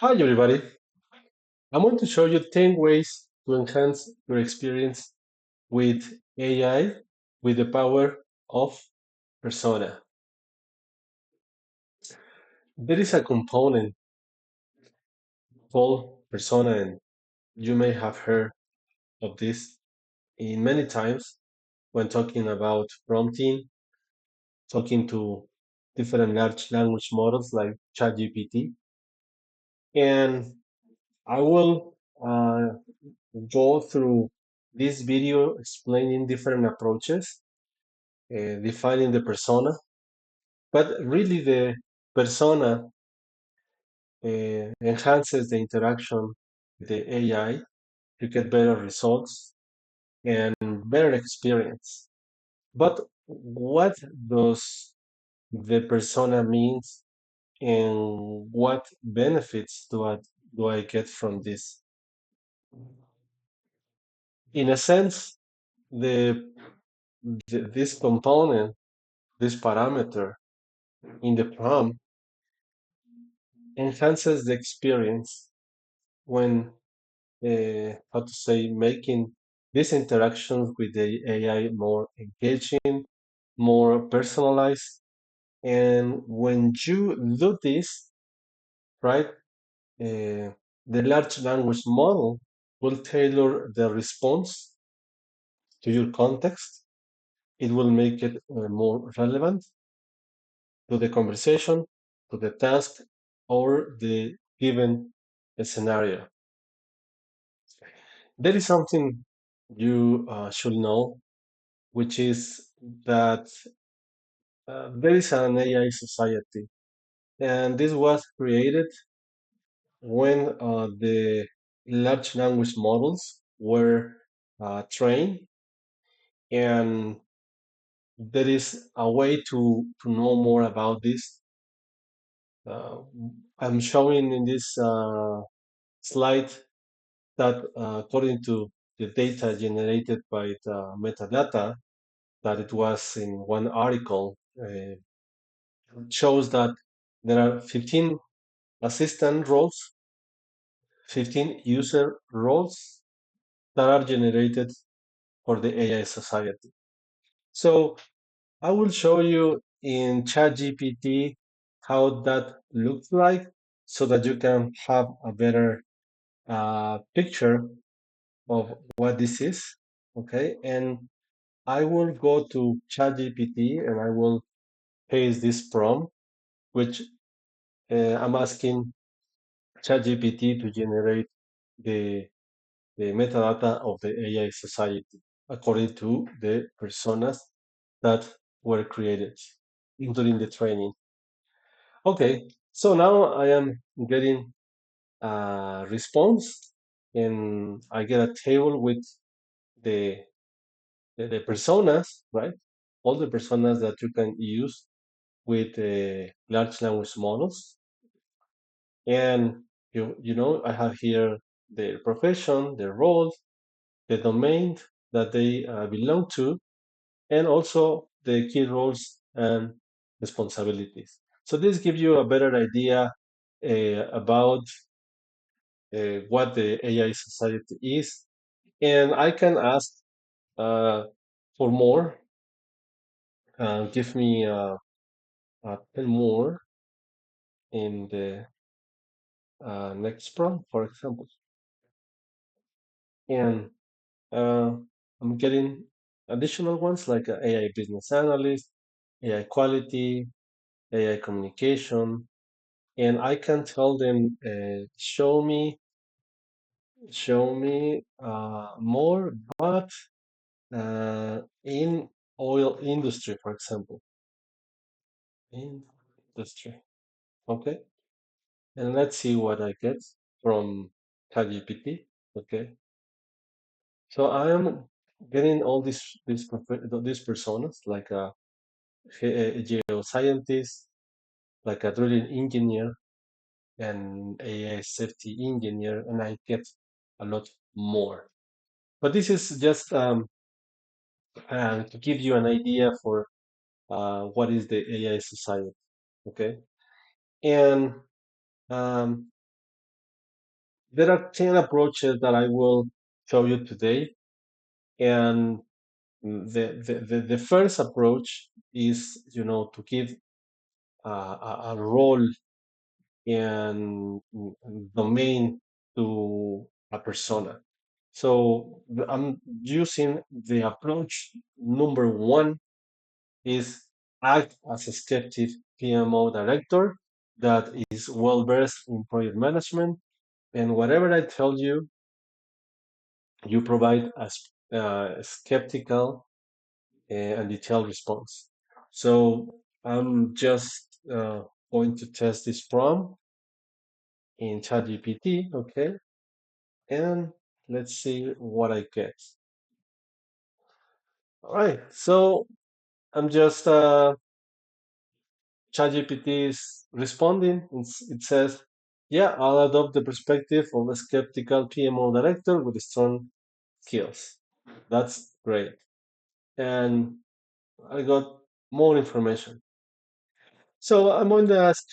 Hi everybody. I'm going to show you 10 ways to enhance your experience with AI with the power of persona. There is a component called persona, and you may have heard of this in many times when talking about prompting, talking to different large language models like ChatGPT. And I will go through this video explaining different approaches, defining the persona. But really, the persona enhances the interaction with the AI to get better results and better experience. But what does the persona means and what benefits do I get from this? In a sense, the, this component, this parameter in the prompt enhances the experience when how to say, making these interactions with the AI more engaging, more personalized. And when you do this, right, the large language model will tailor the response to your context. It will make it more relevant to the conversation, to the task, or the given scenario. There is something you should know, which is that there is an AI society, and this was created when the large language models were trained, and there is a way to know more about this. Uh, I'm showing in this slide that according to the data generated by the metadata, that it was in one article, shows that there are 15 assistant roles, 15 user roles that are generated for the AI society. So I will show you in ChatGPT how that looks like so that you can have a better picture of what this is. Okay. And I will go to ChatGPT and I will paste this prompt, which I'm asking ChatGPT to generate the the metadata of the AI society according to the personas that were created, including the training. Okay, so now I am getting a response and I get a table with the, the personas, right? All the personas that you can use with large language models. And I have here their profession, their role, the domain that they belong to, and also the key roles and responsibilities. So this gives you a better idea about what the AI society is. And I can ask uh, for more. Give me 10 more in the next prompt, for example. And uh, I'm getting additional ones like AI business analyst, AI quality, AI communication, and I can tell them, show me more, but in oil industry, for example, industry. Okay, and let's see what I get from ChatGPT. Okay, so I am getting all these personas like a geoscientist, like a drilling engineer, and a safety engineer, and I get a lot more. But this is just to give you an idea for what is the AI society. Okay, and um, there are 10 approaches that I will show you today. And the first approach is, to give a role and domain to a persona. So I'm using the approach number one is act as a skeptic PMO director that is well versed in project management. And whatever I tell you, you provide a skeptical and detailed response. So I'm just going to test this prompt in ChatGPT, okay? And let's see what I get. All right, so I'm just ChatGPT is responding. It says, "Yeah, I'll adopt the perspective of a skeptical PMO director with strong skills." That's great, and I got more information. So I'm going to ask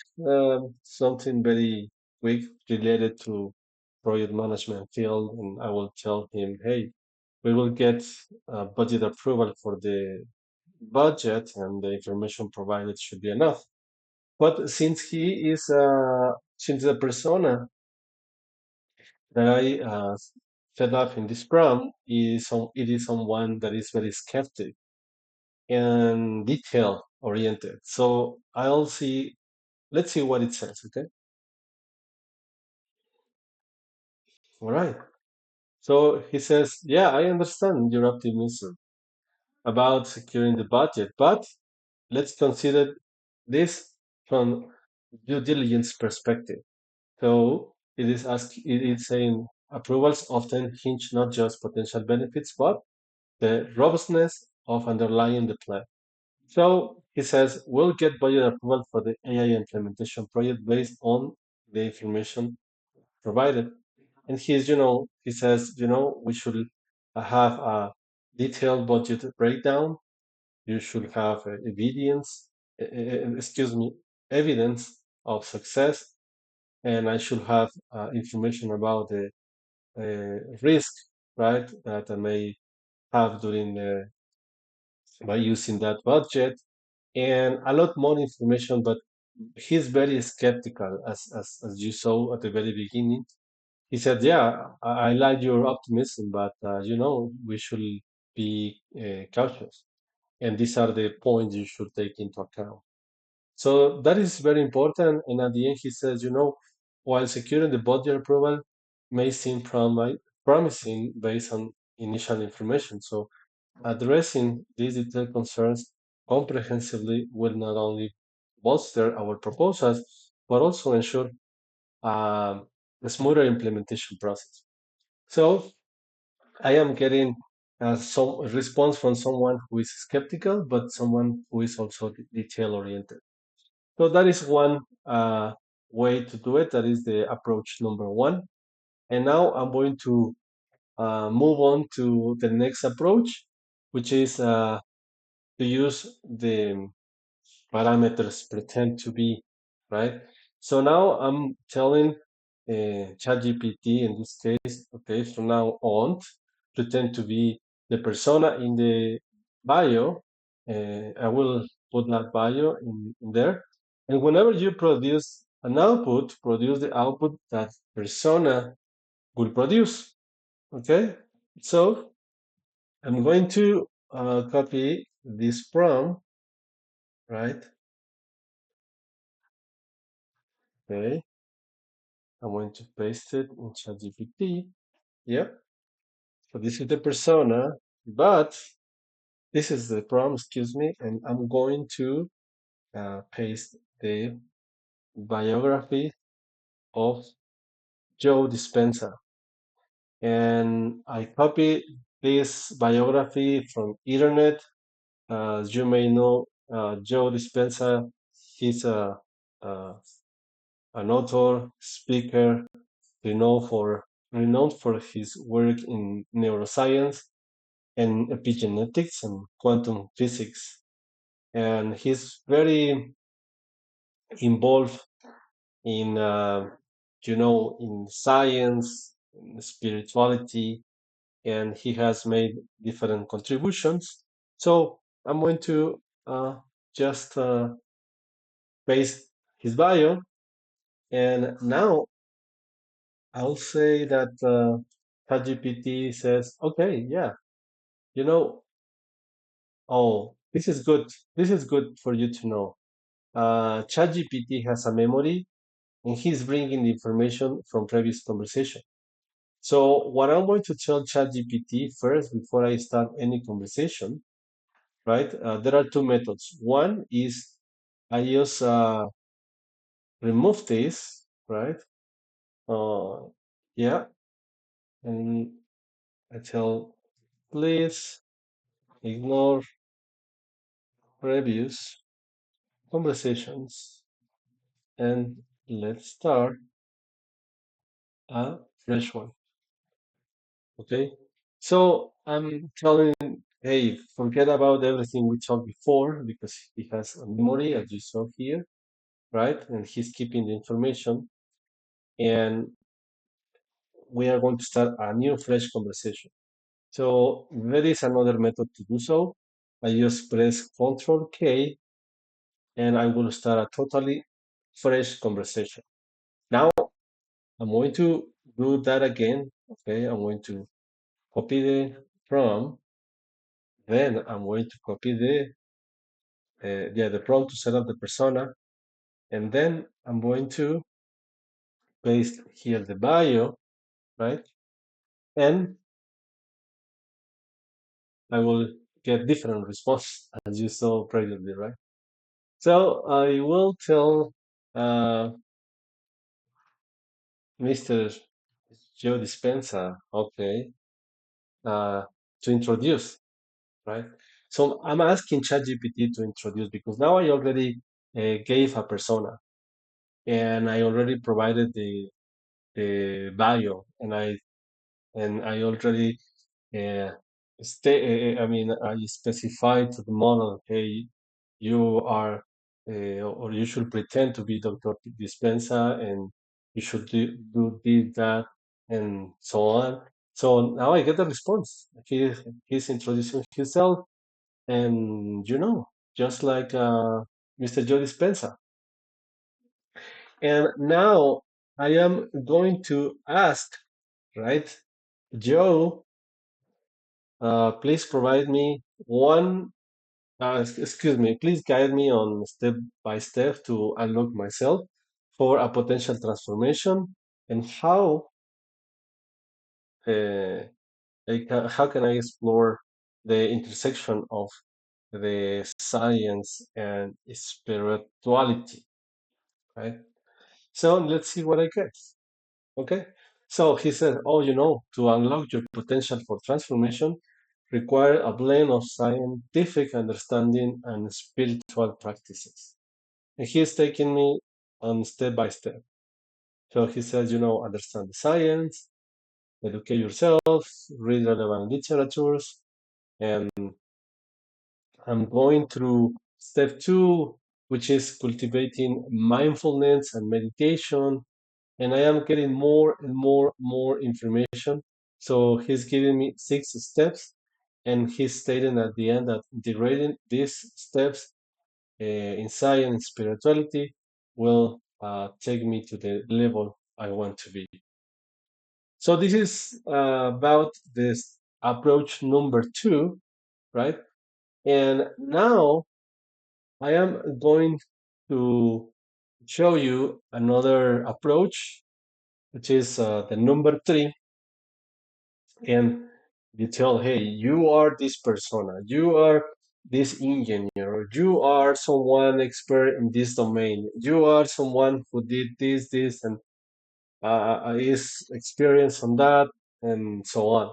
something very quick related to project management field, and I will tell him, "Hey, we will get budget approval for the budget, and the information provided should be enough." But since the persona that I set up in this prompt it is someone that is very skeptic and detail oriented. So I'll see. Let's see what it says. Okay. All right. So he says, "Yeah, I understand your optimism about securing the budget, but let's consider this from due diligence perspective." So it is saying approvals often hinge not just potential benefits, but the robustness of underlying the plan. So he says we'll get budget approval for the AI implementation project based on the information provided. And he says, we should have a detailed budget breakdown. You should have excuse me, evidence of success, and I should have information about the risk, right, that I may have during by using that budget, and a lot more information. But he's very skeptical, as you saw at the very beginning. He said, "Yeah, I like your optimism, but we should be cautious, and these are the points you should take into account." So that is very important. And at the end, he says, while securing the budget approval may seem promising based on initial information. So addressing these detailed concerns comprehensively will not only bolster our proposals, but also ensure a smoother implementation process. So I am getting some response from someone who is skeptical, but someone who is also detail oriented. So that is one way to do it. That is the approach number one. And now I'm going to move on to the next approach, which is to use the parameters pretend to be, right? So now I'm telling ChatGPT in this case, okay, from now on, pretend to be the persona in the bio. I will put that bio in there. And whenever you produce an output, produce the output that persona will produce, okay? So I'm going to copy this prompt, right? Okay, I'm going to paste it in ChatGPT. Yep. So this is the persona, but this is the prompt, excuse me, and I'm going to paste the biography of Joe Dispenza. And I copy this biography from internet. As you may know, Joe Dispenza, he's uh, an author, speaker, renowned for renowned for his work in neuroscience and epigenetics and quantum physics. And he's very involved in in science, in spirituality, and he has made different contributions. So I'm going to just paste his bio, and now I'll say that ChatGPT says, okay, yeah, you know, oh, this is good. This is good for you to know. ChatGPT has a memory, and he's bringing the information from previous conversation. So what I'm going to tell ChatGPT first before I start any conversation, right? There are two methods. One is I just remove this, right? Uh, yeah, and I tell please ignore previous conversations and let's start a fresh one. Okay. So I'm telling, hey, forget about everything we talked before because he has a memory, as you saw here, right? And he's keeping the information. And we are going to start a new fresh conversation. So there is another method to do so. I just press Control K and I will start a totally fresh conversation. Now I'm going to do that again. Okay, I'm going to copy the prompt. Then I'm going to copy the prompt to set up the persona. And then I'm going to paste here the bio, right? And I will get different response as you saw previously, right? So I will tell Mr. Joe Dispenza, okay, uh, to introduce, right? So I'm asking ChatGPT to introduce because now I already gave a persona and I already provided the bio and I already uh, I mean, I specified to the model, hey, you are, or you should pretend to be Dr. Dispenza, and you should do this, that, and so on. So now I get the response. He's introducing himself, and just like Mr. Joe Dispenza. And now I am going to ask, right, Joe, please provide me one, excuse me, please guide me on step by step to unlock myself for a potential transformation and uh, how can I explore the intersection of the science and spirituality, right? So let's see what I get. Okay. So he said, oh, to unlock your potential for transformation, require a blend of scientific understanding and spiritual practices. And he's taking me on step by step. So he says, understand the science, educate yourself, read relevant literatures, and I'm going through step two, which is cultivating mindfulness and meditation. And I am getting more and more information. So he's giving me 6 steps, and he's stating at the end that integrating these steps in science and spirituality will take me to the level I want to be. So this is about this approach number two, right? And now I am going to show you another approach, which is the number three. And you tell, hey, you are this persona, you are this engineer, you are someone expert in this domain, you are someone who did this, and is experienced on that, and so on.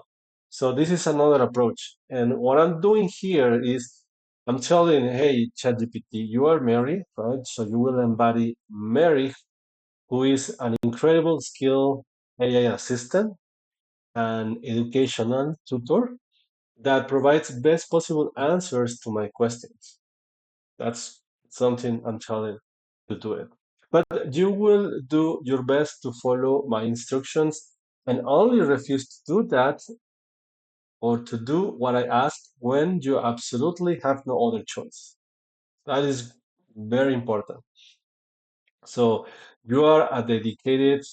So this is another approach. And what I'm doing here is I'm telling, hey, ChatGPT, you are Mary, right? So you will embody Mary, who is an incredible skill AI assistant and educational tutor that provides best possible answers to my questions. That's something I'm telling to do it. But you will do your best to follow my instructions and only refuse to do that or to do what I ask when you absolutely have no other choice. That is very important. So you are a dedicated,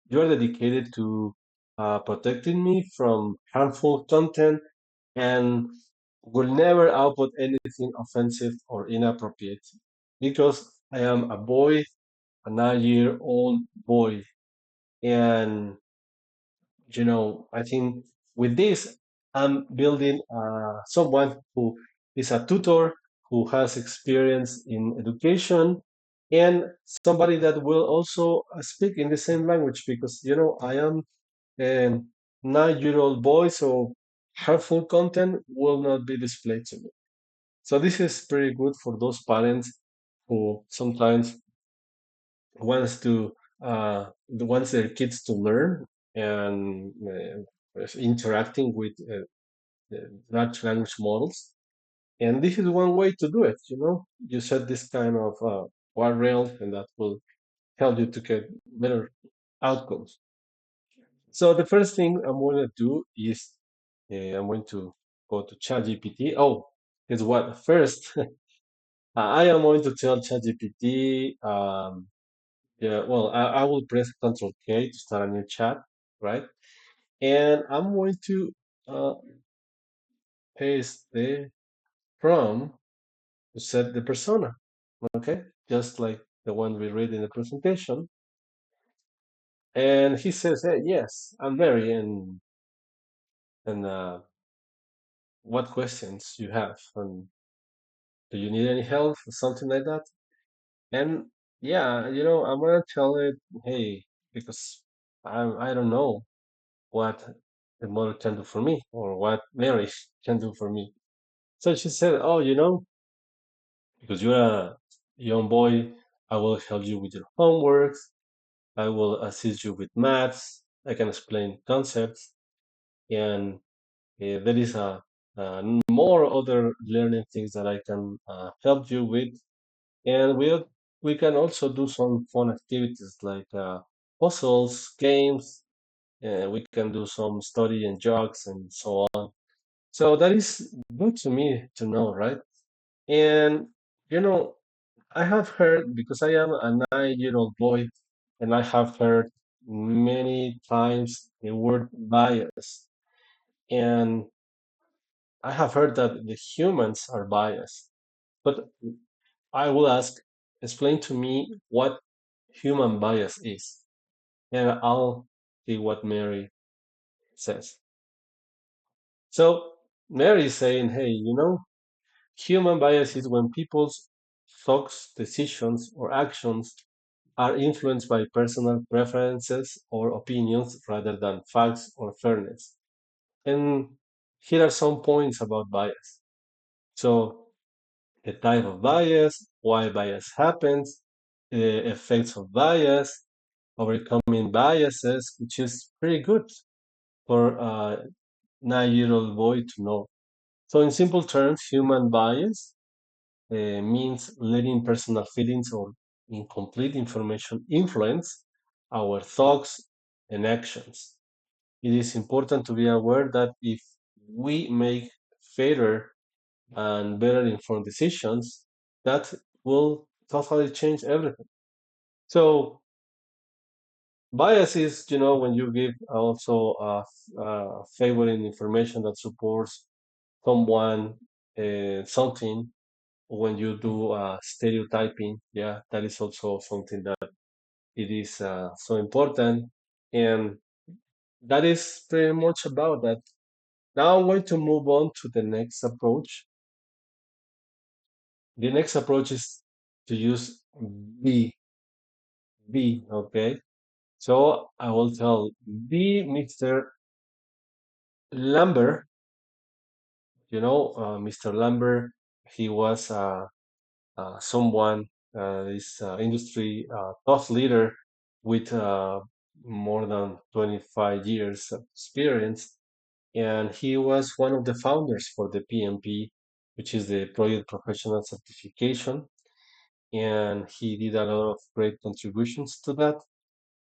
you are dedicated to protecting me from harmful content and will never output anything offensive or inappropriate because I am a boy, a 9-year-old boy, and I think with this, I'm building someone who is a tutor, who has experience in education, and somebody that will also speak in the same language because, I am a 9-year-old boy, so harmful content will not be displayed to me. So this is pretty good for those parents who sometimes wants to wants their kids to learn and interacting with large language models. And this is one way to do it. You set this kind of guardrail, and that will help you to get better outcomes. So the first thing I'm going to do is I'm going to go to ChatGPT. Oh, is what first I am going to tell ChatGPT. Yeah, well, I will press Control K to start a new chat, right? And I'm going to uh, paste the prompt to set the persona, okay? Just like the one we read in the presentation. And he says, hey, yes, I'm Mary, and what questions you have, and do you need any help or something like that? And yeah, I'm gonna tell it, hey, because I don't know what the mother can do for me or what Mary can do for me. So she said, oh, because you're a young boy, I will help you with your homeworks. I will assist you with maths. I can explain concepts. And there is more other learning things that I can help you with. And we can also do some fun activities like puzzles, games. We can do some study and jogs and so on. So that is good to me to know, right? And you know, I have heard because I am a 9-year-old boy, and I have heard many times the word bias, and I have heard that the humans are biased. But I will ask, explain to me what human bias is, and I'll see what Mary says. So Mary is saying, hey, human bias is when people's thoughts, decisions, or actions are influenced by personal preferences or opinions rather than facts or fairness. And here are some points about bias. So, the type of bias, why bias happens, the effects of bias, overcoming biases, which is pretty good for a 9-year-old boy to know. So, in simple terms, human bias means letting personal feelings or incomplete information influence our thoughts and actions. It is important to be aware that if we make fairer and better informed decisions, that will totally change everything. So, bias is, when you give also favoring information that supports someone, something, when you do stereotyping, yeah, that is also something that it is so important. And that is pretty much about that. Now I'm going to move on to the next approach. The next approach is to use be, okay? So I will tell be Mr. Lambert, Mr. Lambert, he was someone, this industry thought leader with more than 25 years of experience. And he was one of the founders for the PMP, which is the Project Professional Certification. and he did a lot of great contributions to that.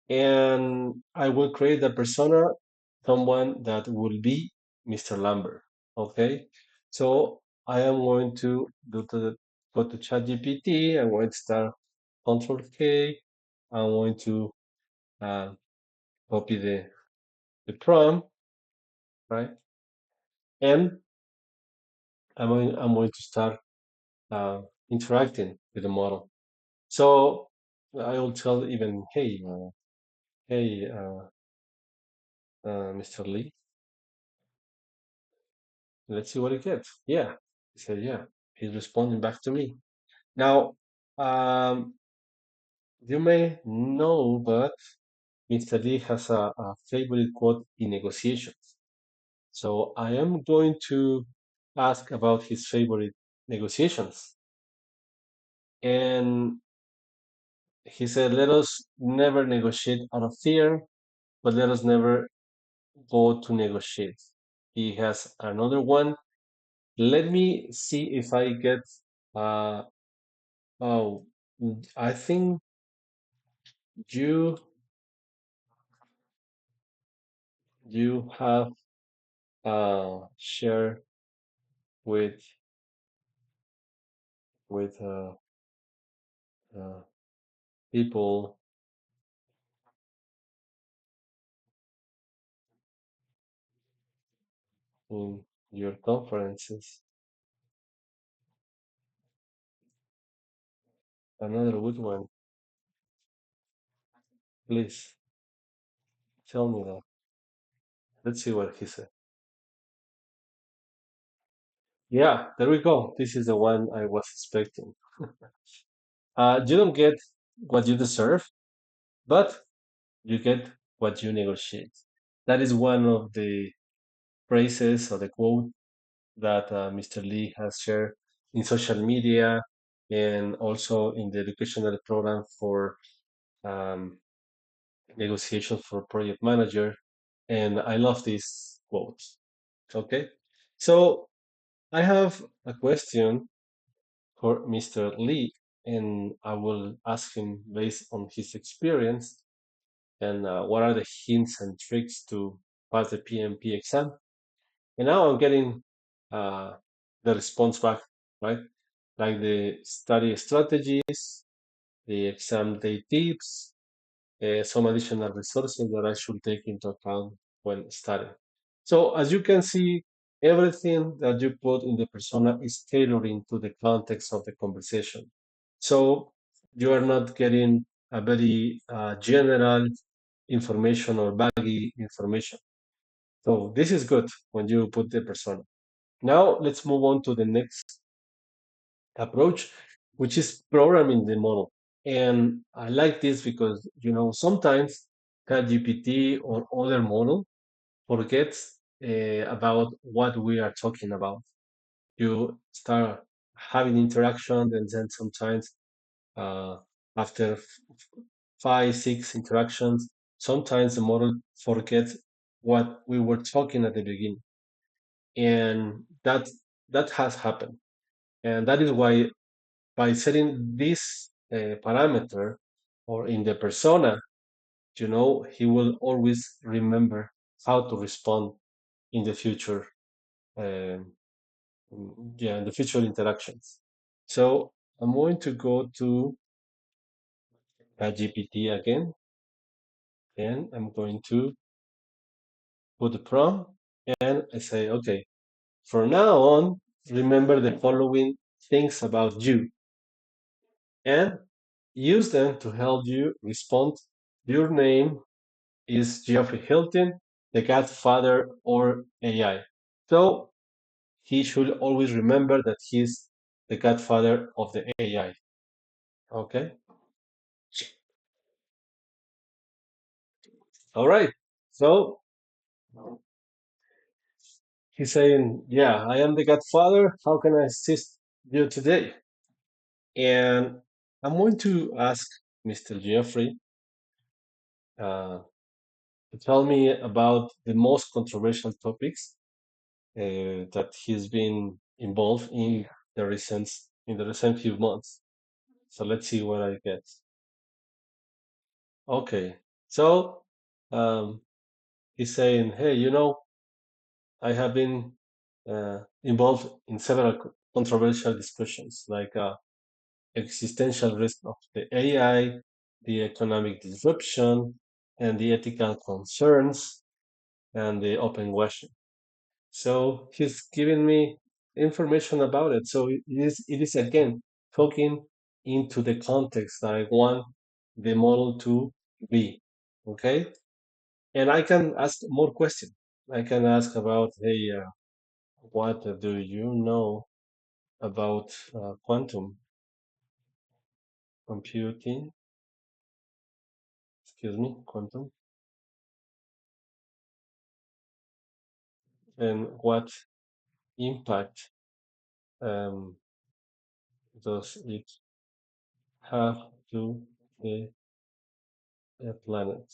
And I will create a persona, someone that will be Mr. Lambert. Okay, so I am going to go to ChatGPT. I'm going to start Control K. I'm going to uh, copy the prompt, right? And I'm going to start uh, interacting with the model. So I will tell even, hey, Mr. Lee, let's see what he gets. Yeah, he said, yeah. He's responding back to me. Now, um, you may know, but Mr. Lee has a favorite quote in negotiations. So I am going to ask about his favorite negotiations. And he said, let us never negotiate out of fear, but let us never go to negotiate. He has another one. Let me see if I get, uh, oh, I think you, you have, shared with, with, uh, people in your conferences. Another good one. Please tell me that. Let's see what he said. Yeah, there we go. This is the one I was expecting. You don't get what you deserve, but you get what you negotiate. That is one of the phrases or the quote that Mr. Lee has shared in social media and also in the educational program for um, negotiation for project manager. And I love these quotes. Okay, so I have a question for Mr. Lee, and I will ask him based on his experience and what are the hints and tricks to pass the PMP exam. And now I'm getting uh, the response back, right? Like the study strategies, the exam day tips, some additional resources that I should take into account when studying. So as you can see, everything that you put in the persona is tailoring to the context of the conversation. So you are not getting a very general information or baggy information. So this is good when you put the persona. Now let's move on to the next approach, which is programming the model. And I like this because sometimes ChatGPT or other model forgets about what we are talking about. You start having interaction, and then sometimes uh, after five, six interactions, sometimes the model forgets what we were talking at the beginning, and that has happened, and that is why by setting this parameter or in the persona, he will always remember how to respond in the future, um, yeah, in the future interactions. So I'm going to go to GPT again, and I'm going to put the prompt, and I say, okay, from now on, remember the following things about you, and use them to help you respond. Your name is Geoffrey Hilton, the godfather or AI. So he should always remember that he's the godfather of the AI. Okay. All right. So he's saying, yeah, I am the godfather. How can I assist you today? And I'm going to ask Mr. Geoffrey uh, to tell me about the most controversial topics that he's been involved in the recent few months. So let's see what I get. Okay. So um, he's saying, hey, I have been involved in several controversial discussions, like existential risk of the AI, the economic disruption, and the ethical concerns, and the open question. So he's giving me information about it. So it is again talking into the context that I want the model to be. Okay, and I can ask more questions. I can ask about, hey, what do you know about quantum computing? Excuse me, quantum, and what impact um, does it have to the planet?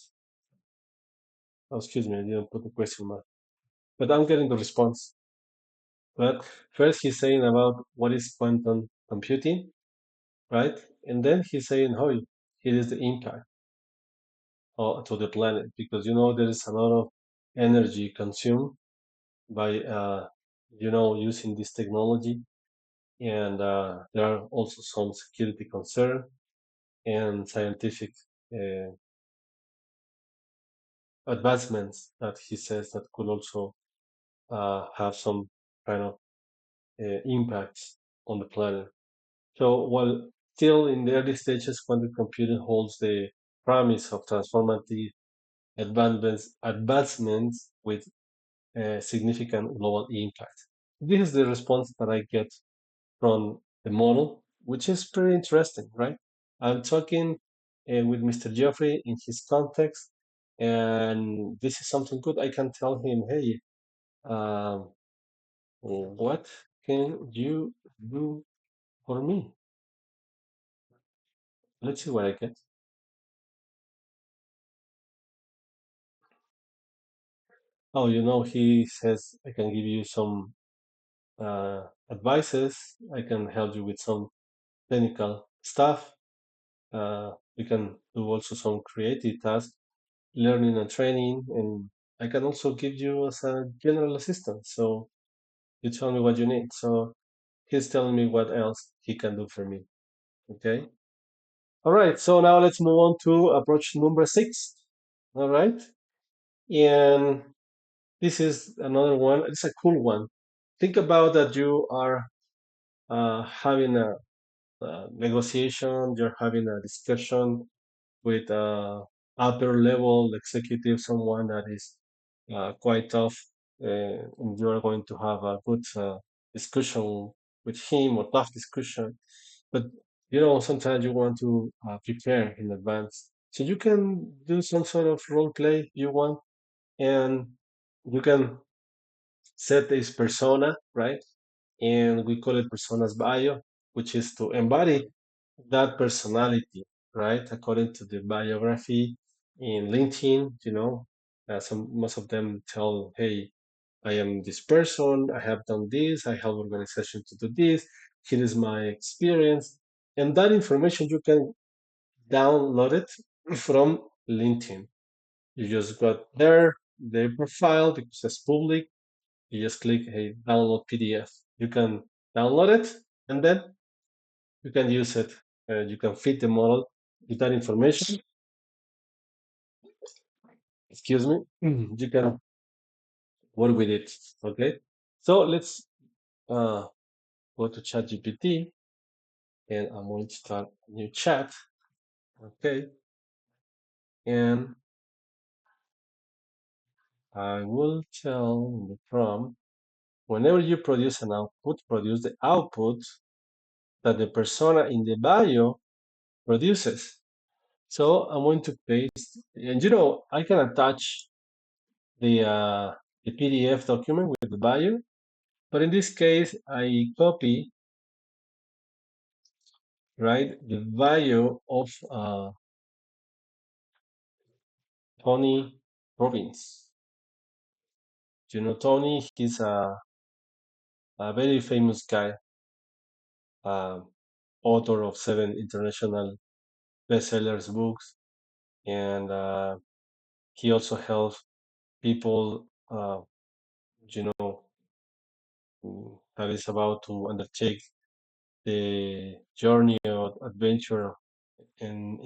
Oh, excuse me, I didn't put the question mark. But I'm getting the response. But first he's saying about what is quantum computing, right? And then he's saying how it is the impact to the planet, because there is a lot of energy consumed by using this technology, and there are also some security concern and scientific uh, advancements that he says that could also have some kind of impacts on the planet. So while still in the early stages, quantum computing holds the promise of transformative advancements with significant global impact. This is the response that I get from the model, which is pretty interesting, right? I'm talking with Mr. Jeffrey in his context, and this is something good. I can tell him, hey, um, what can you do for me? Let's see what I get. Oh, he says I can give you some advices. I can help you with some technical stuff. We can do also some creative tasks, learning and training, and I can also give you as a general assistant. So you tell me what you need. So he's telling me what else he can do for me. Okay. All right. So now let's move on to approach number 6. All right. And this is another one. It's a cool one. Think about that you are having a negotiation, you're having a discussion with upper level executive, someone that is quite tough, and you are going to have a good discussion with him, or tough discussion. But sometimes you want to prepare in advance, so you can do some sort of role play you want, and you can set this persona, right? And we call it personas bio, which is to embody that personality, right? According to the biography in LinkedIn, most of them tell, hey, I am this person, I have done this, I help organization to do this, here is my experience. And that information you can download it from LinkedIn. You just got there, their profile, because it's public. You just click, hey, download PDF. You can download it, and then you can use it. You can fit the model with that information. Excuse me. You can work with it. Okay. So let's uh, go to ChatGPT, and I'm going to start a new chat. Okay. And I will tell the prompt, whenever you produce an output, produce the output that the persona in the bio produces. So I'm going to paste, and I can attach the PDF document with the bio, but in this case, I copy, right, the bio of Tony Robbins. Tony, he's a very famous guy. author of 7 international bestsellers books, and he also helps people, you know, that is about to undertake the journey or adventure in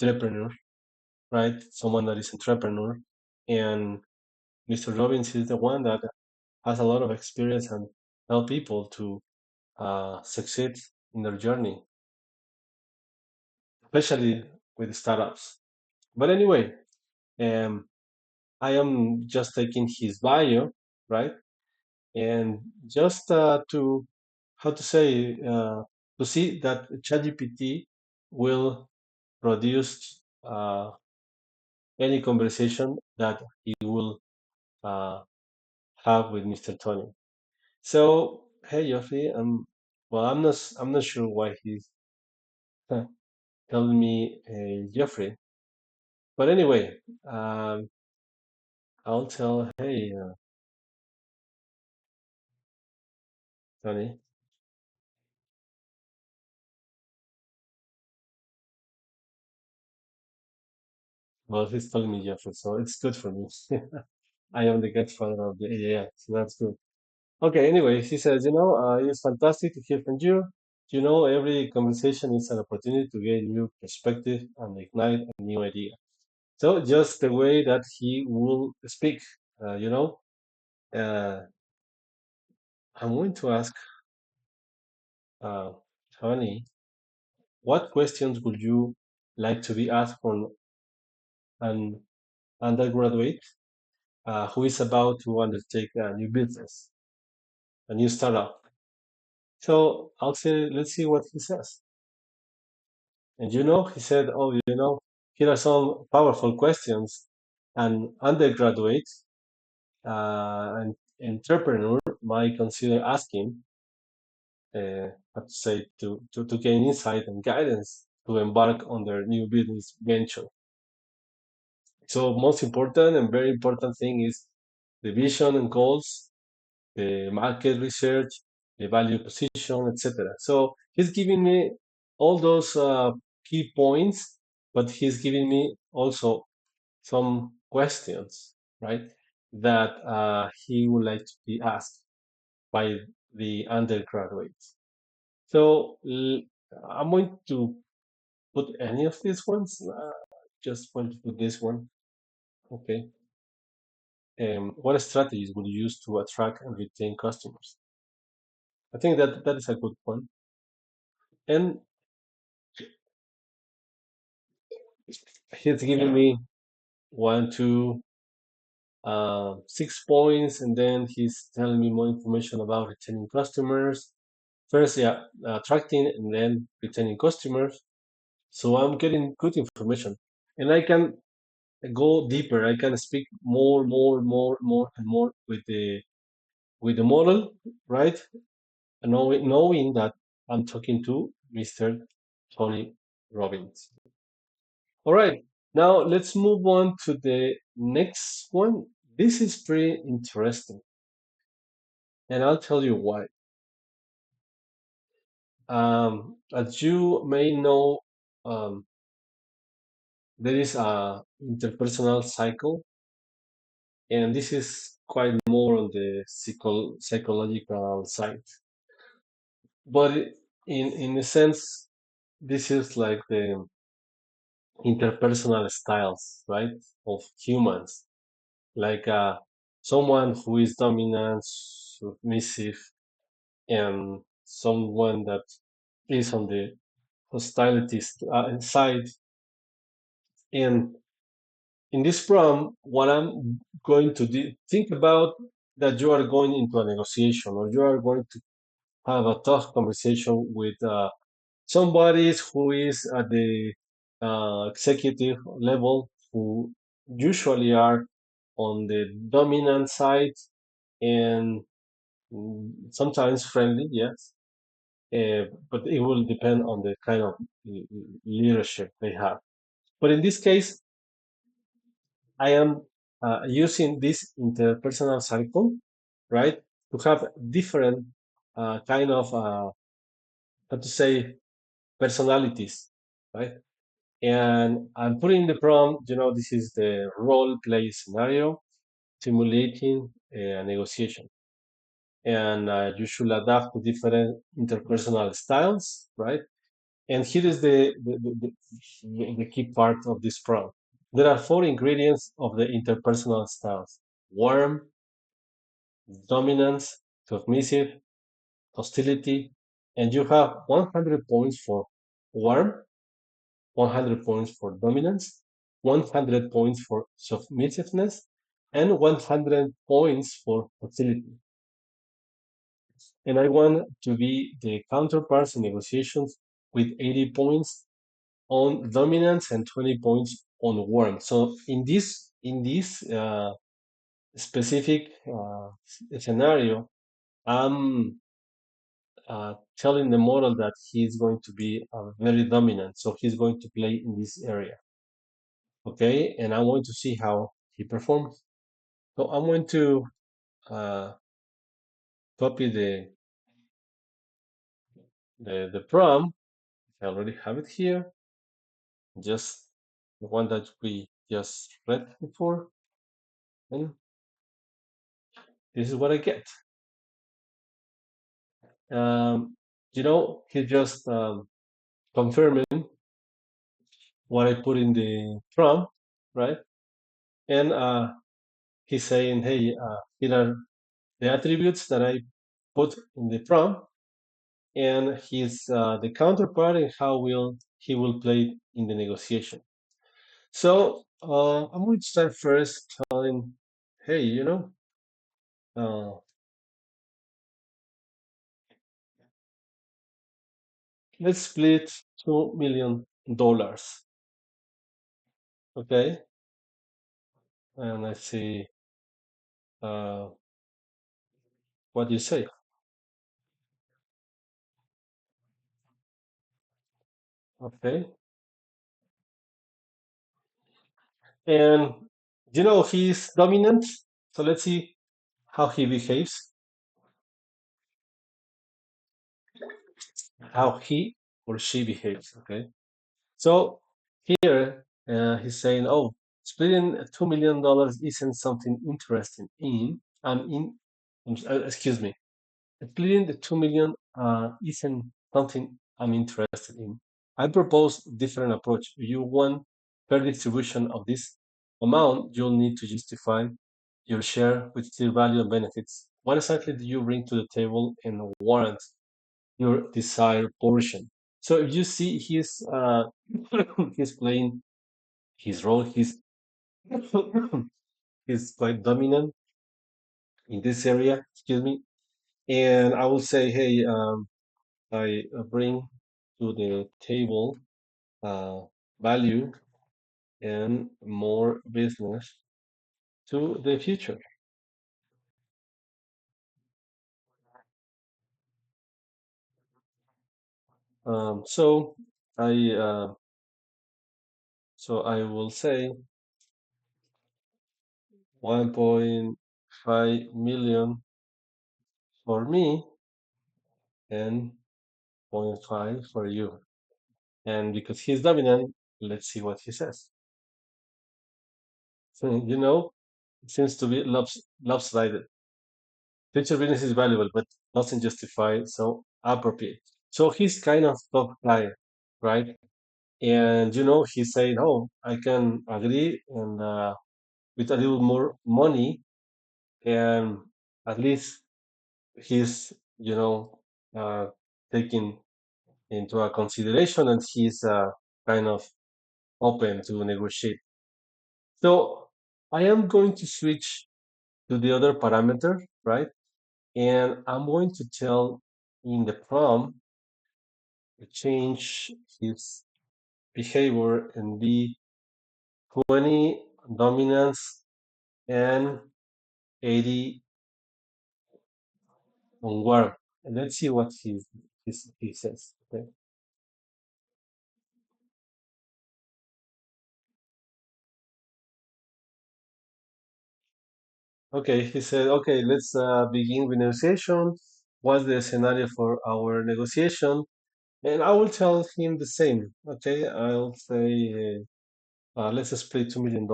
entrepreneur, right? Someone that is entrepreneur, and Mr. Robbins is the one that has a lot of experience and help people to succeed in their journey, especially with startups. But anyway, um, I am just taking his bio, right? And just to how to say to see that ChatGPT will produce any conversation that he will uh, have with Mr. Tony. So hey, Geoffrey, well, I'm not sure why he's telling me Geoffrey, but anyway, I'll tell hey Tony. Well, he's telling me Geoffrey, so it's good for me. I am the godfather of the AI, so that's good. Okay, anyway, he says, it's fantastic to hear from you. Every conversation is an opportunity to get new perspective and ignite a new idea. So just the way that he will speak, uh, you know, uh, I'm going to ask uh, Tony, what questions would you like to be asked from an undergraduate who is about to undertake a new business, a new startup? So I'll say, let's see what he says. And he said, oh, here are some powerful questions an undergraduate and entrepreneur might consider asking, how to say, to gain insight and guidance to embark on their new business venture. So most important and very important thing is the vision and goals, the market research, the value position, etc. So he's giving me all those key points, but he's giving me also some questions, right, that he would like to be asked by the undergraduates. So I'm going to put any of these ones. Just going to put this one. Okay. What strategies will you use to attract and retain customers? I think that is a good one. And he's giving me one, two, 6 points, and then he's telling me more information about retaining customers. First, yeah, attracting and then retaining customers. So I'm getting good information, and I can go deeper. I can speak more, more, more, more, and more with the model, right? And knowing that I'm talking to Mr. Tony Robbins. All right, now let's move on to the next one. This is pretty interesting, and I'll tell you why. As you may know, um, there is a interpersonal cycle, and this is quite more on the psychological side. But in a sense, this is like the interpersonal styles, right, of humans. Like someone who is dominant, submissive, and someone that is on the hostility side. And in this problem, what I'm going to do, think about that you are going into a negotiation or you are going to have a tough conversation with somebody who is at the executive level who usually are on the dominant side and sometimes friendly, yes, but it will depend on the kind of leadership they have. But in this case, I am using this interpersonal cycle, right, to have different kind of how to say personalities, right? And I'm putting the prompt, this is the role play scenario simulating a negotiation. And you should adapt to different interpersonal styles, right? And here is the key part of this prompt. There are four ingredients of the interpersonal styles: warm, dominance, submissive, hostility, and you have 100 points for warm, 100 points for dominance, 100 points for submissiveness, and 100 points for hostility. And I want to be the counterparts in negotiations with 80 points on dominance and 20 points on warmth. So in this specific scenario, I'm telling the model that he's going to be very dominant. So he's going to play in this area. Okay, and I want to see how he performs. So I'm going to uh, copy the prompt. I already have it here. Just the one that we just read before, and this is what I get. He's just confirming what I put in the prompt, right? And he's saying, hey, here are the attributes that I put in the prompt, and he's the counterpart and how will he will play in the negotiation. So I'm going to start first telling, hey, uh, let's split $2 million. Okay, and I see uh, what you say. Okay, and he's dominant. So let's see how he behaves, how he or she behaves. Okay, so here he's saying, "Oh, splitting $2 million isn't something interesting in. I'm in. Excuse me. Splitting the 2 million isn't something I'm interested in. I propose a different approach. If you want fair distribution of this amount, you'll need to justify your share with clear value and benefits. What exactly do you bring to the table and warrant your desired portion?" So if you see he's playing his role, he's quite dominant in this area, excuse me. And I will say, hey, I bring to the table uh, value and more business to the future. Um, so I I will say 1.5 million for me and zero point 0.5 for you. And because he's dominant, let's see what he says. So, it seems to be lopsided. Future business is valuable, but doesn't justify so appropriate. So he's kind of top guy, right? And he's saying, "Oh, I can agree, and with a little more money, and at least he's uh, taking into a consideration, and he's kind of open to negotiate." So I am going to switch to the other parameter, right? And I'm going to tell in the prompt to change his behavior and be 20 dominance and 80 on warm. And let's see what he says. Okay. Okay, he said, okay, let's begin with negotiation. What's the scenario for our negotiation? And I will tell him the same. Okay, I'll say, let's split $2 million.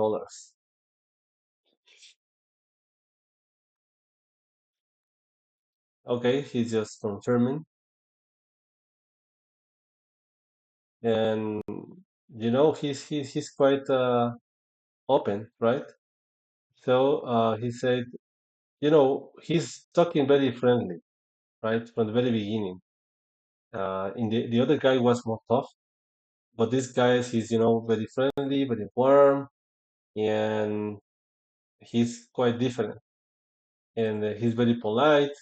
Okay, he's just confirming, and he's quite open, right? So he said, he's talking very friendly, right, from the very beginning. In the other guy was more tough, but this guy he's very friendly, very warm, and he's quite different, and he's very polite.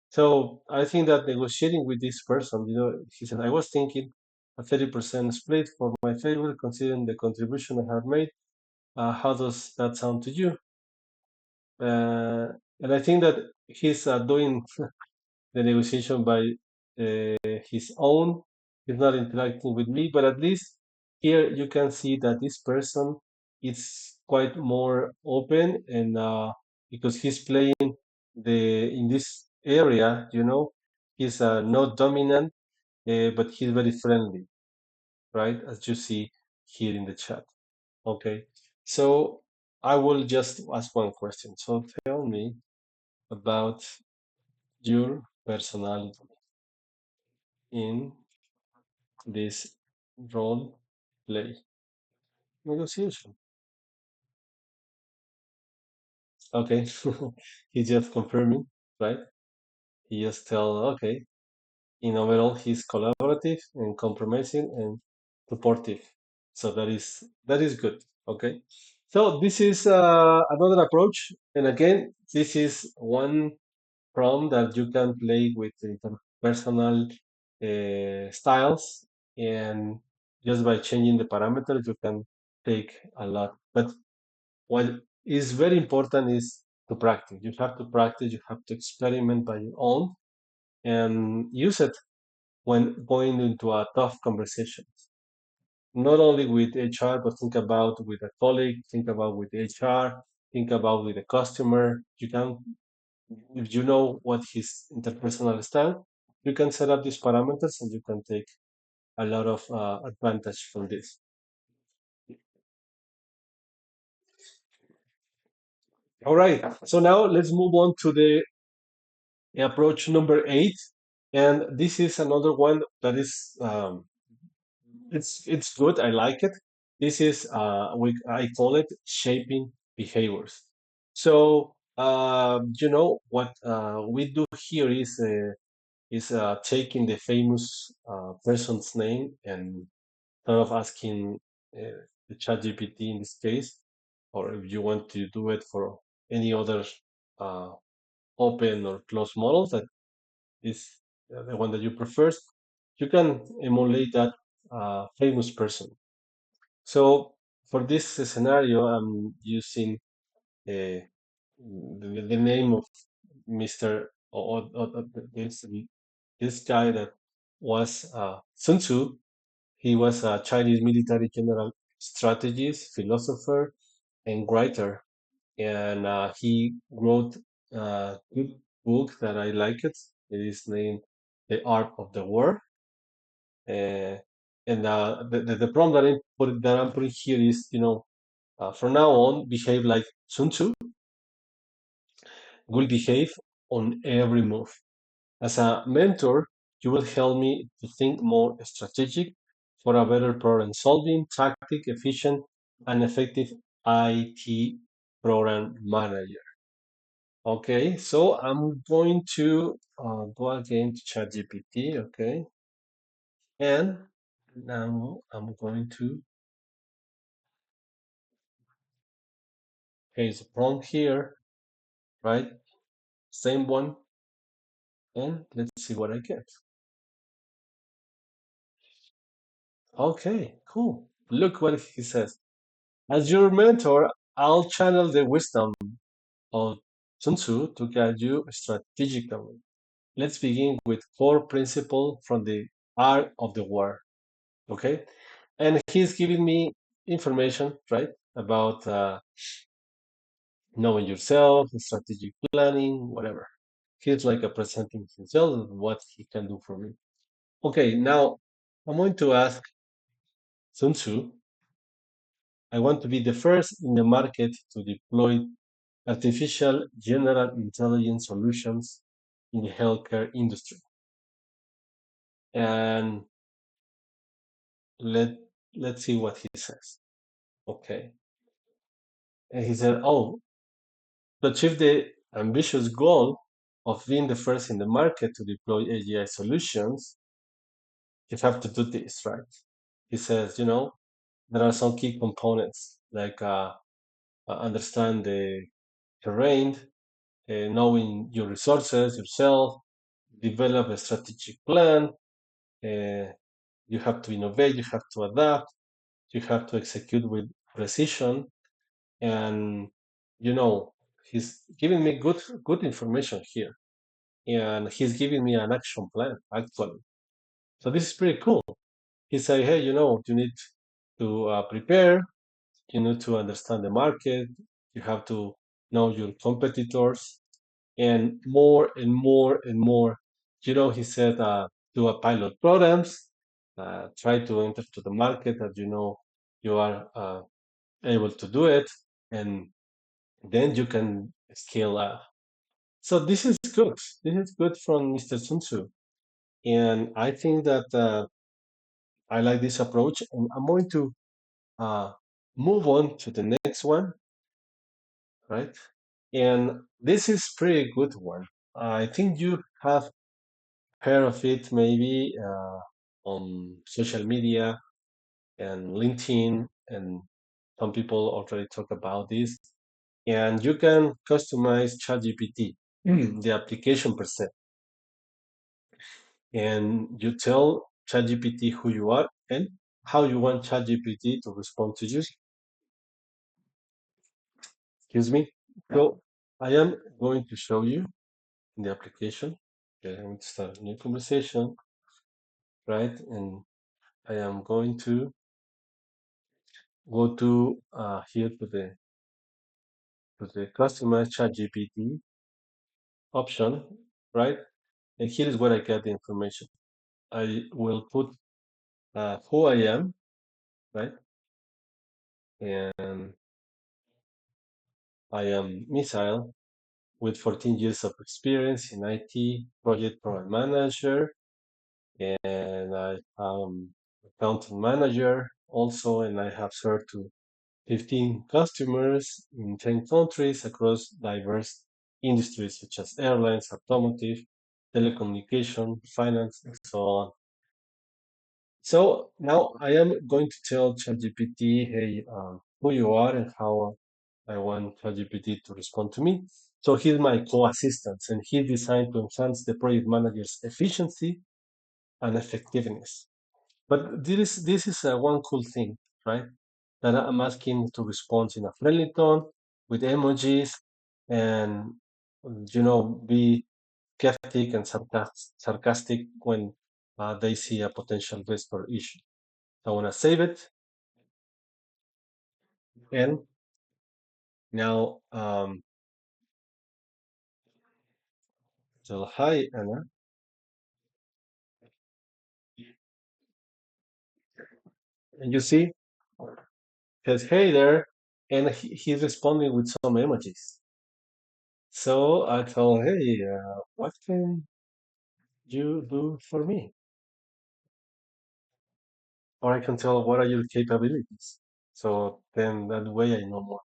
So I think that negotiating with this person, he said, I was thinking a 30% split for my favor, considering the contribution I have made. How does that sound to you? Uh, and I think that he's doing the negotiation by his own. He's not interacting with me, but at least here you can see that this person is quite more open, and because he's playing the in this area, he's not dominant, but he's very friendly, right? As you see here in the chat. Okay, so I will just ask one question. So tell me about your personality in this role play negotiation. Okay, he just confirming, right? He just tell, okay, in overall he's collaborative and compromising and supportive. So that is good. Okay, so this is another approach, and again, this is one prompt that you can play with interpersonal styles, and just by changing the parameters, you can take a lot. But what is very important is to practice. You have to practice, you have to experiment by your own and use it when going into a tough conversation. Not only with HR, but think about with a colleague, think about with HR, think about with a customer. You can, if you know what his interpersonal style, you can set up these parameters and you can take a lot of advantage from this. All right. So now let's move on to the approach number 8, and this is another one that is it's good. I like it. This is I call it shaping behaviors. So what we do here is taking the famous person's name and sort of asking the ChatGPT in this case, or if you want to do it for any other uh, open or closed models that is the one that you prefer, you can emulate that famous person. So for this scenario, I'm using the name of Mr. This guy that was Sun Tzu. He was a Chinese military general, strategist, philosopher, and writer. And he wrote a good book that I like it. It is named The Art of the War. Uh, and the prompt that I'm putting here is, from now on, behave like Sun Tzu will behave on every move. As a mentor, you will help me to think more strategic for a better problem solving, tactic, efficient, and effective IT program manager. Okay, so I'm going to go again to ChatGPT. Okay, and now I'm going to paste the prompt here, right? Same one, and let's see what I get. Okay, cool. Look what he says. As your mentor, I'll channel the wisdom of Sun Tzu to guide you strategically. Let's begin with core principle from the art of the war. Okay, and he's giving me information, right, about knowing yourself, strategic planning, whatever. He's like a presenting himself and what he can do for me. Okay, now I'm going to ask Sun Tzu, I want to be the first in the market to deploy artificial general intelligence solutions in the healthcare industry. And let let's see what he says. Okay. And he said, "Oh, to achieve the ambitious goal of being the first in the market to deploy AGI solutions, you have to do this, right?" He says, there are some key components like understand the terrain, knowing your resources yourself, develop a strategic plan. Uh, you have to innovate, you have to adapt, you have to execute with precision. And you know, he's giving me good information here, and he's giving me an action plan actually. So this is pretty cool. He said, "Hey, you need to prepare. You need to understand the market. You have to know your competitors, and more and more and more." He said, "Do a pilot programs, try to enter to the market that you are able to do it, and then you can scale up." So this is good. This is good from Mr. Sun Tzu, and I think that I like this approach, and I'm going to uh, move on to the next one, right? And this is pretty good one. I think you have heard of it maybe on social media and LinkedIn, and some people already talk about this. And you can customize ChatGPT, the application per se, and you tell ChatGPT who you are and how you want ChatGPT to respond to you. Excuse me. So I am going to show you in the application. Okay, I'm going to start a new conversation, right? And I am going to go to here to the customer ChatGPT option, right? And here is where I get the information. I will put who I am, right? And I am Misael with 14 years of experience in IT, project program manager, and I am accountant manager also, and I have served to 15 customers in 10 countries across diverse industries such as airlines, automotive, telecommunication, finance, and so on. So now I am going to tell ChatGPT, hey, who you are and how I want ChatGPT to respond to me. So he's my co-assistant, and he's designed to enhance the project manager's efficiency and effectiveness. But this is one cool thing, right? That I'm asking to respond in a friendly tone with emojis, and be skeptic and sarcastic when they see a potential risk or issue. I want to save it, and now tell hi Anna, and you see, says hey there, and he's responding with some emojis. So I told, hey, what can you do for me? Or I can tell what are your capabilities. So then that way I know more.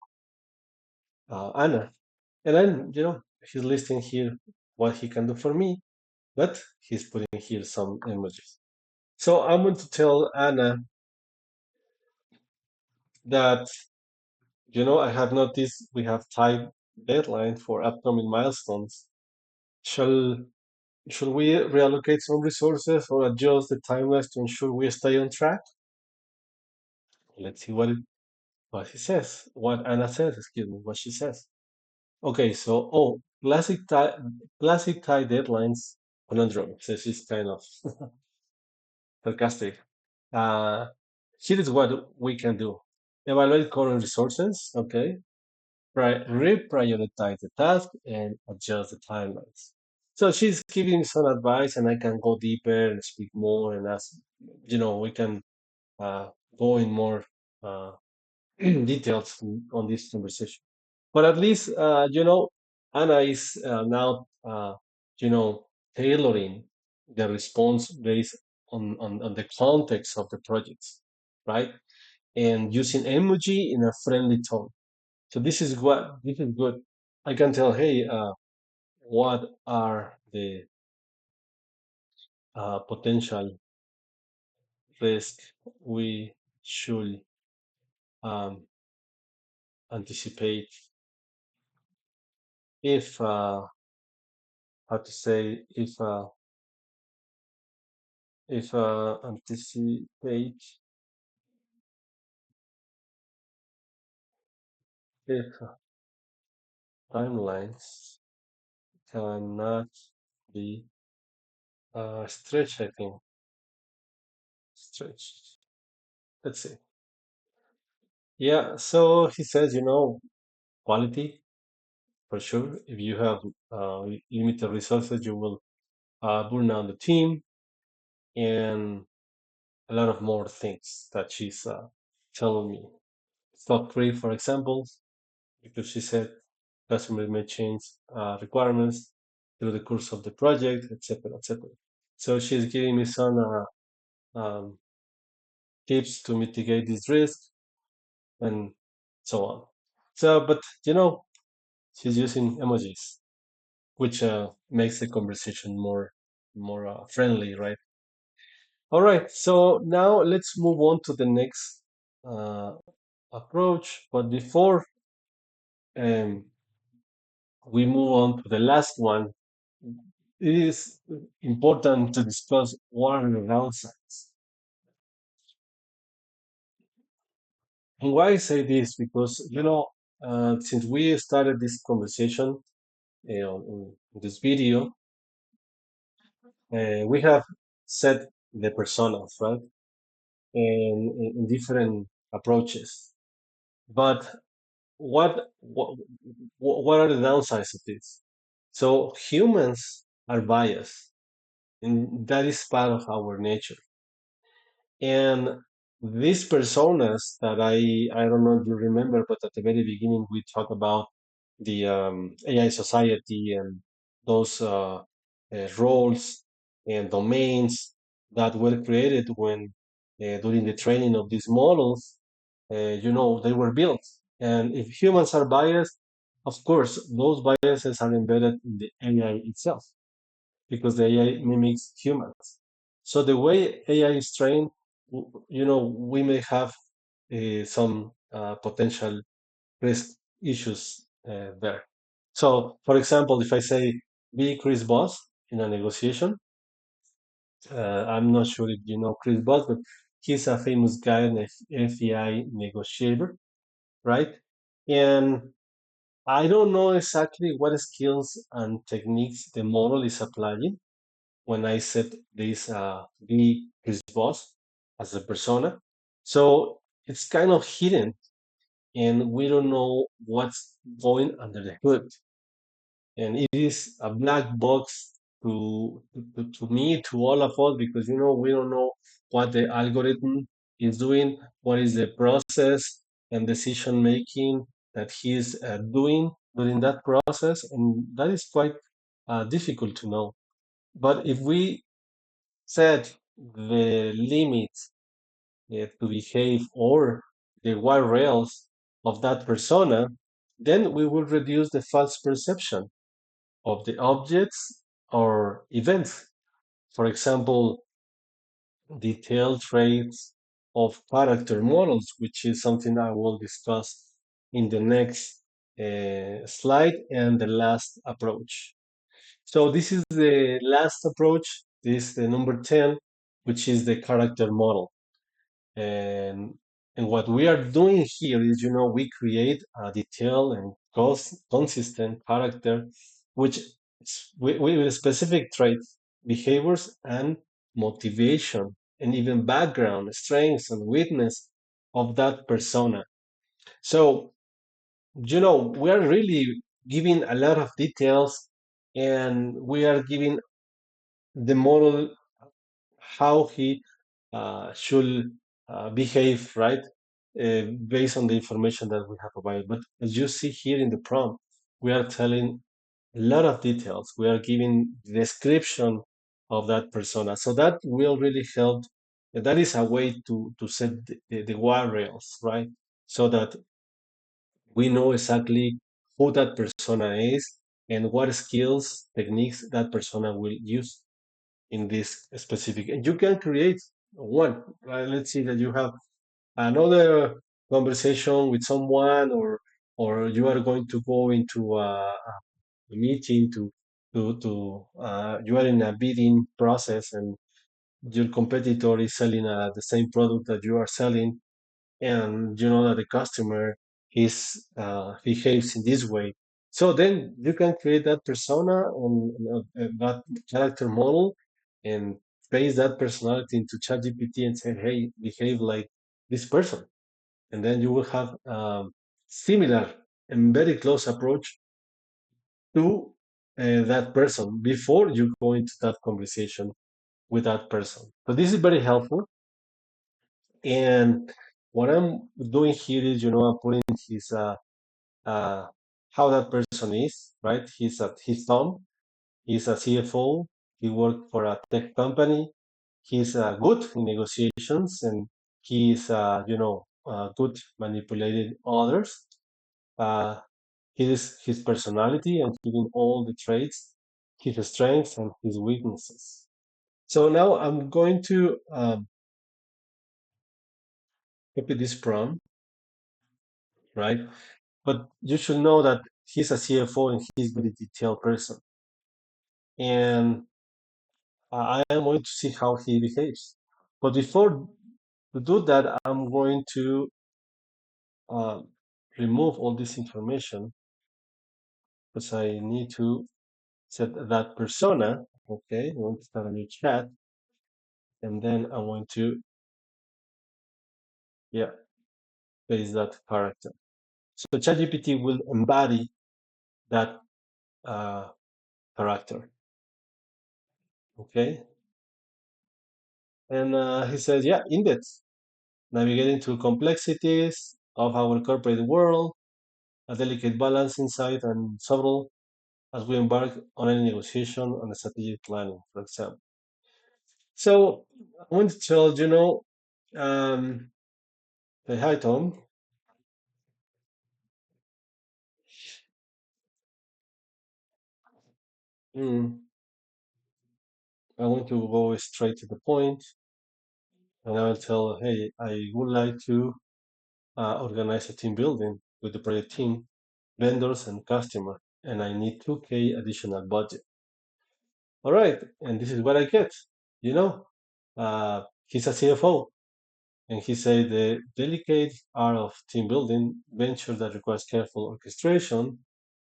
Anna. And then, he's listing here what he can do for me, but he's putting here some emojis. So I'm going to tell Anna that, I have noticed we have tight deadline for upcoming milestones. Shall should we reallocate some resources or adjust the timelines to ensure we stay on track? Let's see what he says. What Anna says, excuse me, what she says. Okay, so classic tie deadlines conundrum. So she's kind of sarcastic. Uh, Here is what we can do: evaluate current resources. Okay, reprioritize the task and adjust the timelines. So she's giving some advice, and I can go deeper and speak more and ask we can uh, go in more uh, details on this conversation. But at least, Anna is now, tailoring the response based on the context of the projects, right? And using emoji in a friendly tone. So this is good. I can tell, hey, what are the potential risks we should um, anticipate if, how to say, if anticipate if timelines cannot be stretched, I think. Stretched. Let's see. Yeah, so he says, quality for sure. If you have limited resources, you will burn out the team and a lot of more things that she's telling me. Stock three, for example, because she said customers may change requirements through the course of the project, etc., etc. So she's giving me some tips to mitigate this risk and so on. So, but she's using emojis, which makes the conversation more friendly, right? All right. So now let's move on to the next uh, approach. But before um, we move on to the last one, it is important to discuss what are the downsides. And why I say this? Because, since we started this conversation, in this video, we have set the personas, right? And in different approaches. But what are the downsides of this? So humans are biased, and that is part of our nature. And these personas that I don't know if you remember, but at the very beginning we talked about the AI society and those roles and domains that were created when during the training of these models, they were built. And if humans are biased, of course, those biases are embedded in the AI itself because the AI mimics humans. So the way AI is trained, we may have some potential risk issues there. So, for example, if I say be Chris Voss in a negotiation, I'm not sure if you know Chris Voss, but he's a famous guy, an FBI negotiator, right? And I don't know exactly what skills and techniques the model is applying when I set this be his boss as a persona. So it's kind of hidden and we don't know what's going under the hood. And it is a black box to me, to all of us, because we don't know what the algorithm is doing, what is the process and decision making that he's doing during that process, and that is quite difficult to know. But if we set the limits to behave or the rails of that persona, then we will reduce the false perception of the objects or events. For example, detailed traits of character models, which is something I will discuss in the next slide and the last approach. So this is the last approach. This is the number 10, which is the character model. And and what we are doing here is, we create a detailed and consistent character, which with specific traits, behaviors, and motivation, and even background, strengths, and weakness of that persona. So, we are really giving a lot of details, and we are giving the model how he should behave, right? Based on the information that we have provided. But as you see here in the prompt, we are telling a lot of details. We are giving description of that persona. So that will really help. And that is a way to set the guardrails, right? So that we know exactly who that persona is and what skills, techniques that persona will use in this specific. And you can create one, right? Let's see that you have another conversation with someone, or you are going to go into a meeting to you are in a bidding process and your competitor is selling the same product that you are selling, and you know that the customer is behaves in this way. So then you can create that persona on that character model and paste that personality into ChatGPT and say, "Hey, behave like this person," and then you will have similar and very close approach to that person before you go into that conversation with that person. So this is very helpful. And what I'm doing here is, I'm putting his uh, how that person is, right? He's at his thumb. He's a CFO. He worked for a tech company. He's good in negotiations, and he's good manipulating others. Uh, his personality and giving all the traits, his strengths and his weaknesses. So now I'm going to copy this prompt, right? But you should know that he's a CFO and he's a very detailed person. And I am going to see how he behaves. But before to do that, I'm going to uh, remove all this information because I need to set that persona. Okay, I'm going to start a new chat, and then I'm going to, yeah, paste that character. So ChatGPT will embody that uh, character. Okay, and he says, yeah, indeed, navigating through complexities of our corporate world, a delicate balance inside and subtle as we embark on any negotiation and strategic planning, for example. So I want to tell, say hi, Tom. Mm, I want to go straight to the point, and I will tell, hey, I would like to organize a team building with the project team, vendors, and customer, and I need 2K additional budget. All right, and this is what I get. You know, he's a CFO, and he said the delicate art of team building venture that requires careful orchestration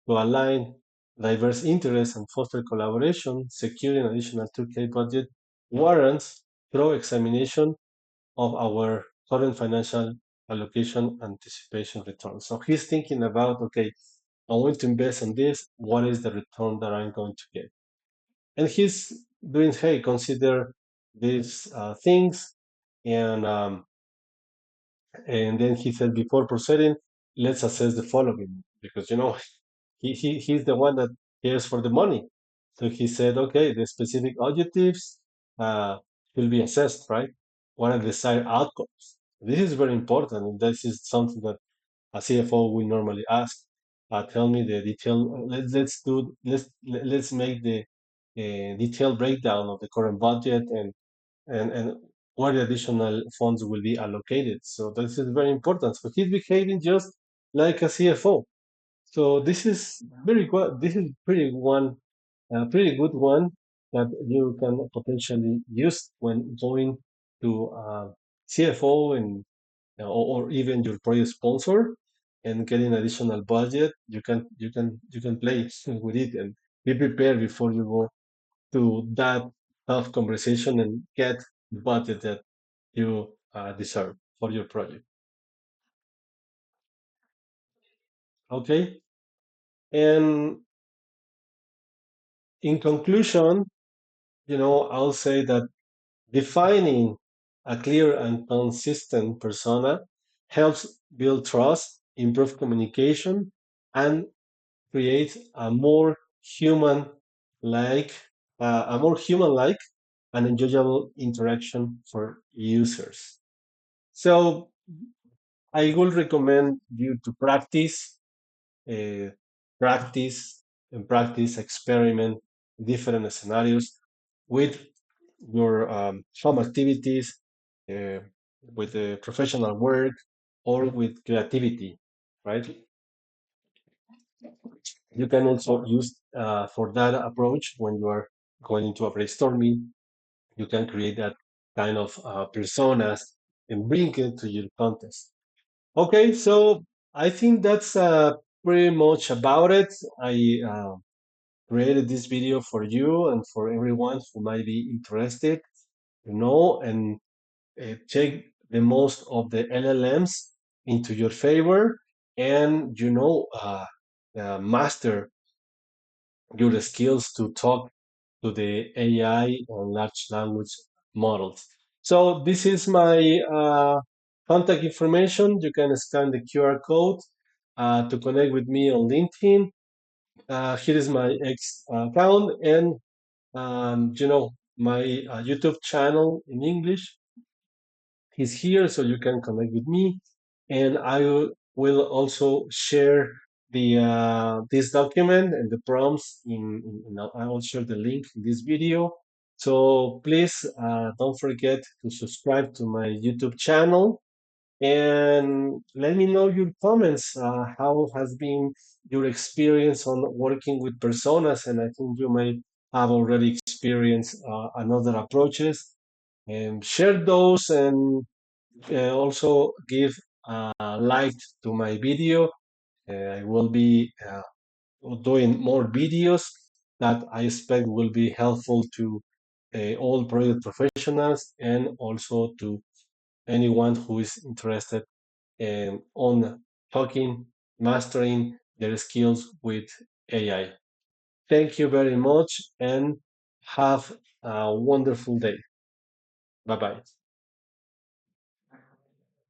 to align diverse interests and foster collaboration, securing additional 2K budget warrants through examination of our current financial allocation anticipation return. So he's thinking about, okay, I want to invest in this. What is the return that I'm going to get? And he's doing, hey, consider these things, and then he said, before proceeding, let's assess the following, because he's the one that cares for the money. So he said, okay, the specific objectives will be assessed, right? What are the desired outcomes? This is very important, and this is something that a CFO will normally ask. Tell me the detail. Let's make the detailed breakdown of the current budget and where the additional funds will be allocated. So this is very important. So he's behaving just like a CFO. So this is very good. This is pretty one, pretty good one that you can potentially use when going to CFO and or even your project sponsor and getting additional budget. You can play with it and be prepared before you go to that tough conversation and get the budget that you deserve for your project. Okay. And in conclusion, I'll say that defining A clear and consistent persona helps build trust, improve communication, and create like a more human-like and enjoyable interaction for users. So I would recommend you to uh, practice experiment different scenarios with your home activities, uh, with professional work, or with creativity, right? You can also use for that approach when you are going into a brainstorming. You can create that kind of personas and bring it to your contest. Okay, so I think that's pretty much about it. I created this video for you and for everyone who might be interested, and take the most of the LLMs into your favor, and master your skills to talk to the AI and large language models. So this is my contact information. You can scan the QR code to connect with me on LinkedIn. Here is my X account, and my YouTube channel in English is here, so you can connect with me. And will also share the this document and the prompts I will share the link in this video. So please don't forget to subscribe to my YouTube channel and let me know your comments. How has been your experience on working with personas? And I think you may have already experienced another approaches. And share those, and also give a like to my video. I will be doing more videos that I expect will be helpful to all project professionals and also to anyone who is interested on talking, mastering their skills with AI. Thank you very much and have a wonderful day. Bye bye.